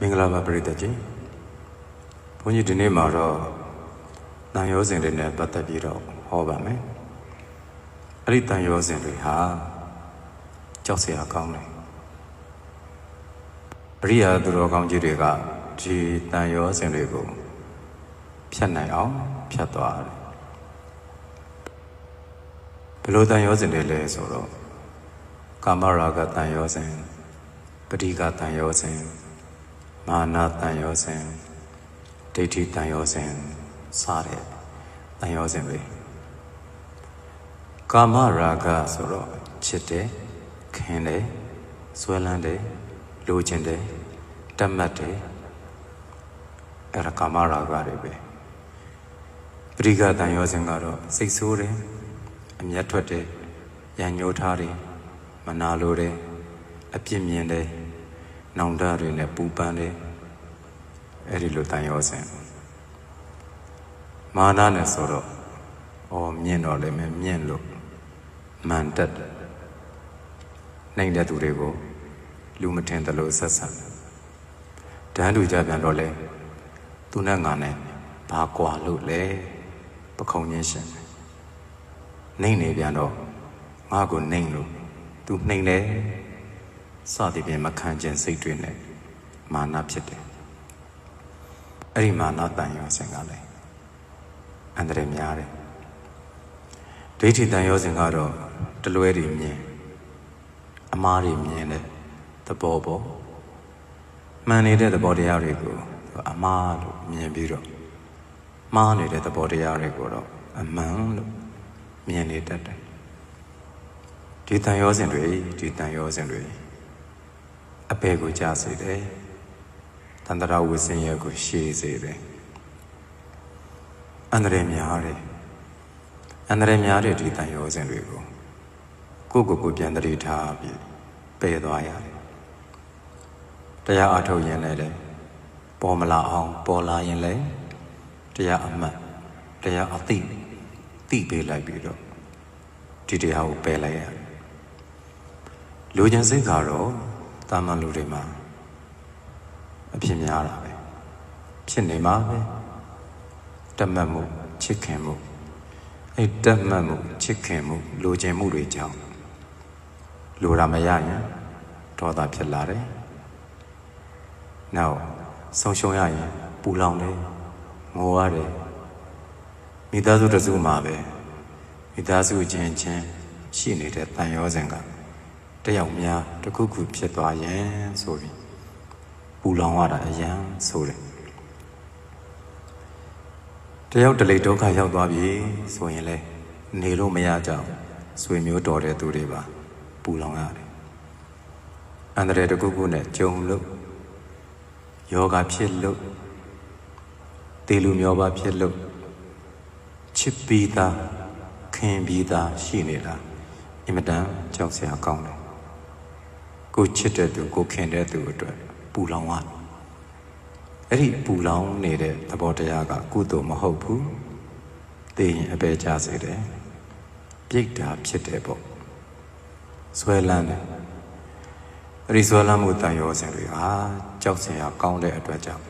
မင်္ဂလာပါပရိသတ်ကြီးဘုန်းကြီးဒီနေ့မှာတော့တန်ရောစဉ်တွေနဲ့ပတ်သက်ပြီးတော့ဟောပါမယ်အဲ့ဒီတန်ရောစဉ်တွေဟာကြောက်စရာကောင်းတယ်ပရိယာသူတော်ကောင်းကြီးတွေကဒီတန်ရောစဉ်တွေကိုဖြတ်နိုင်အောင်ဖြတ်သွားတယ်ဘယ်လိုတန်ရောစဉ်တွေလဲဆိုတော့ကာမရာဂတန်ရောစဉ်ပဋိကတန်ရောစဉ်မာနတန်ရောစဉ်ဒိဋ္ဌိတန်ရောစဉ်စတဲ့တန်ရောစဉ်တွေကာမရာဂဆိုတော့ချစ်တယ်ခင်တယ်ဆွဲလန်းတယ်လိုချင်တယ်တတ်မှတ်တယ်အဲ့ဒါကာမရာဂတွေပဲပဋိကတန်ရောစဉ်ကတော့စိတ်ဆိုးတယ်အမျက်ထွက်တယ်ရန်ညှိုးထားတယ်မနာလိုတယ်အပြစ်မြင်တယ်နောင်တတွေနဲ့ပူပန်တယ်အဲ့ဒီလိုတန်ရောစဉ်မာနနဲ့ဆိုတော့မြင့်တော့လည်းမြင့်လို့မန်တက်နိုင်တဲ့သူတွေကိုလူမထင်တယ်လို့ဆက်ဆံတန်းတူကြပြန်တော့လေသူနဲ့ငါနဲ့ဘာကွာလို့လဲပခုံးချင်းရှင်နိုင်နေပြန်တော့ငါကိုနိုင်လို့သူနှိမ်တယ်စသည်ဖြင့်မခံကျင်စိတ်တွေနဲ့မာနဖြစ်တယ်အဲ့ဒီမာနတန်ရောစဉ်ကလည်းအန္တရာယ်များတယ်ဒိဋ္ဌိတန်ရောစဉ်ကတော့တလွဲတွေမြင်အမှားတွေမြင်တဲ့သဘောပေါ့မှန်နေတဲ့သဘောတရားတွေကိုအမှားလို့မြင်ပြီးတော့မှားနေတဲ့သဘောတရားတွေကိုတော့အမှန်လို့မြင်နေတတ်တယ်ဒီတန်ရောစဉ်တွေအပေကိုကြားစေတယ်တန်တရာဝိစင်ရကိုရှေ့စေတယ်အန္တရာယ်များတဲ့ဒီတန်ရောစဉ်တွေကိုကိုပြန်တတိထားပြီးပယ်သွားရတယ်တရားအထုတ်ရင်လည်းပေါ်မလာအောင်ပေါ်လာရင်လည်းတရားအမှတ်တရားအသိပေးလိုက်ပြီးတော့ဒီတရားကိုပယ်လိုက်ရတယ်လူကျင်စိတ်ကတော့တာမန်လူတွေမှာအဖြစ်များတာပဲဖြစ်နေမှာပဲတတ်မှတ်မှုချစ်ခင်မှုအဲ့တတ်မှတ်မှုချစ်ခင်မှုလူကျင်မှုတွေကြောင့်လိုတာမရရင်ဒေါသဖြစ်လာတယ်နောက်ဆုံးရှုံးရရင်ပူလောင်တယ်ငိုရတယ်မိသားစုတစ်စုမှာပဲမိသားစုချင်းရှိနေတဲ့တန်ရောစဉ်ကတယောက်များတစ်ခုဖြစ်သွားရင်ဆိုပြီးပူလောင်ရတာအရန်ဆိုတယ်တယောက်တလေဒုက္ခရောက်သွားပြီဆိုရင်လေနေလို့မရကြဘူးဆွေမျိုးတော်တဲ့သူတွေပါပူလောင်ရတယ်အန္တရာယ်တစ်ခုနဲ့ကြုံလို့ယောဂဖြစ်လို့တေလူမျောပါဖြစ်လို့ချစ်ပြီးသားခင်ပြီးသားရှိနေတာအင်မတန်ကြောက်စရာကောင်းတယ်ကိုချစ်တဲ့သူကိုခင်တဲ့သူအတွက်ပူလောင်ရတယ်အဲ့ဒီပူလောင်နေတဲ့သဘောတရားကကုသိုလ်မဟုတ်ဘူးသိရင်အပေကြစေတယ်ပြိတ္တာဖြစ်တယ်ပေါ့ဆွဲလန်းတယ်အဲ့ဒီဆွဲလန်းမှုတန်ရောစဉ်တွေဟာကြောက်စရာကောင်းတဲ့အတွက်ကြောင့်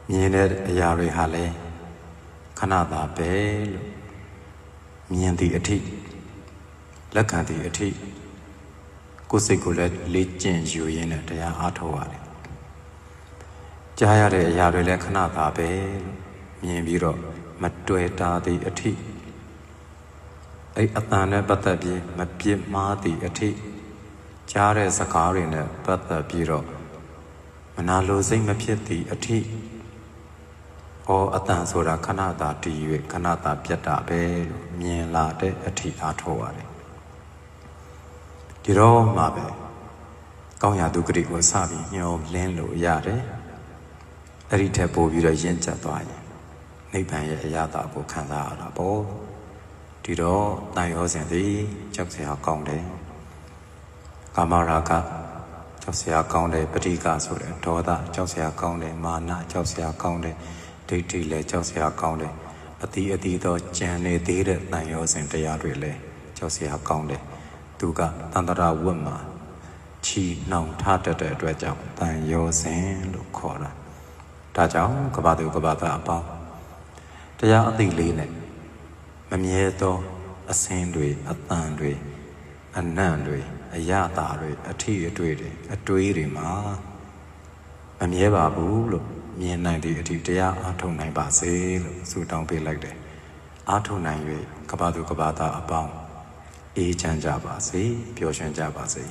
မြင်တဲ့အရာတွေဟာလည်းခဏသာပဲလို့မြင်သည့်အထိလက်ခံသည့်အထိကိုယ်စိတ်ကိုလည်းလေ့ကျင့်ယူရင်းနဲ့တရားအားထုတ်ရတယ်ကြားရတဲ့အရာတွေလည်းခဏသာပဲမြင်ပြီးတော့မတွေ့တာသည့်အထိအဲ့အတန်နဲ့ပတ်သက်ပြီးမပြစ်မှားသည့်အထိကြားတဲ့စကားတွေနဲ့ပတ်သက်ပြီးတော့မနာလိုစိတ်မဖြစ်သည့်အထိအတန်ဆိုတာခဏသာတည်၍ခဏသာပြတ်တာပဲလို့မြင်လာတဲ့အထိအားထုတ်ရတယ်ဒီတော့မှပဲကောင်းရာသူဂတိကိုစပြီးညှော်လင်းလို့ရတယ်အဲ့ဒီထက်ပိုပြီးတော့ရင့်ကျက်သွားရင်နိဗ္ဗာန်ရဲ့အရာတာကိုခံစားရတာပေါ့ဒီတော့တန်ရောစဉ်သည်ကြောက်စရာကောင်းတယ်ကာမရာဂကြောက်စရာကောင်းတယ်ပဋိကဆိုတဲ့ဒေါသကြောက်စရာကောင်းတယ်မာနကြောက်စရာကောင်းတယ်ဒိဋ္ဌိလည်းကြောက်စရာကောင်းတယ်အတိသောကြံနေသေးတဲ့တန်ရောစဉ်တရားတွေလည်းကြောက်စရာကောင်းတယ်သူကတန္တရာဝတ်မှာ ချီနှောင်ထားတတ်တဲ့အတွက်ကြောင့်တန်ရောစဉ်လို့ခေါ်တာဒါကြောင့်ကဘာသူကဘာသားအပေါင်းတရားအသိလေးနဲ့မမြဲသောအစင်းတွေအတန်တွေအနံ့တွေအရသာတွေအထီးအတွေ့တွေအတွေးတွေမှာမမြဲပါဘူးလို့မြင်နိုင်သည့်အထိတရားအားထုတ်နိုင်ပါစေလို့ဆုတောင်းပေးလိုက်တယ်အားထုတ်နိုင်၍ကဘာသူကဘာသားအပေါင်းအေးချမ်းကြပါစေပျော်ရွှင်ကြပါစေ